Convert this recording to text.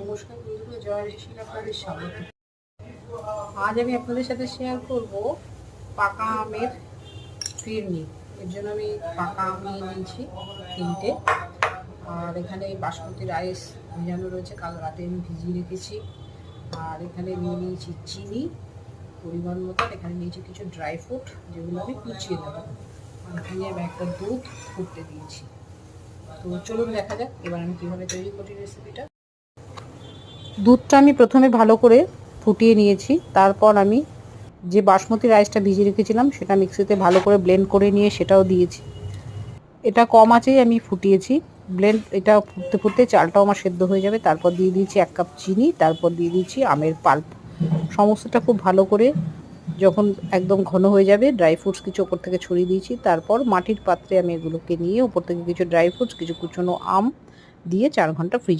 নমস্কার বন্ধুরা, জয় ঋষি আপনাদের স্বাগত। আজ আমি আপনাদের সাথে শেয়ার করব পাকা আমের ফিরনি। এর জন্য আমি পাকা আম নিয়ে নিয়েছি 3টে, আর এখানে বাসমতি রাইস ভেজানো রয়েছে, কাল রাতে আমি ভিজিয়ে রেখেছি। আর এখানে নিয়ে নিয়েছি চিনি পরিমাণ মতো, এখানে নিয়েছি কিছু ড্রাই ফ্রুট যেগুলো আমি কুচিয়ে দেবো, আর এখানে আমি একটা দুধ ফুটতে দিয়েছি। তো চলুন দেখা যাক এবার আমি কীভাবে তৈরি করি রেসিপিটা। দুধটা আমি প্রথমে ভালো করে ফুটিয়ে নিয়েছি, তারপর আমি যে বাসমতি রাইসটা ভিজিয়ে রেখেছিলাম সেটা মিক্সিতে ভালো করে ব্লেন্ড করে নিয়ে সেটাও দিয়েছি। এটা কম আঁচেই আমি ফুটিয়েছি। এটা ফুটতে ফুটতে চালটাও আমার সেদ্ধ হয়ে যাবে। তারপর দিয়ে দিয়েছি 1 কাপ চিনি, তারপর দিয়ে দিয়েছি আমের পাল্প। সমস্তটা খুব ভালো করে যখন একদম ঘন হয়ে যাবে, ড্রাই ফ্রুটস কিছু ওপর থেকে ছড়িয়ে দিয়েছি। তারপর মাটির পাত্রে আমি এগুলোকে নিয়ে ওপর থেকে কিছু ড্রাই ফ্রুটস, কিছু কুচনো আম দিয়ে 4 ঘন্টা ফ্রিজে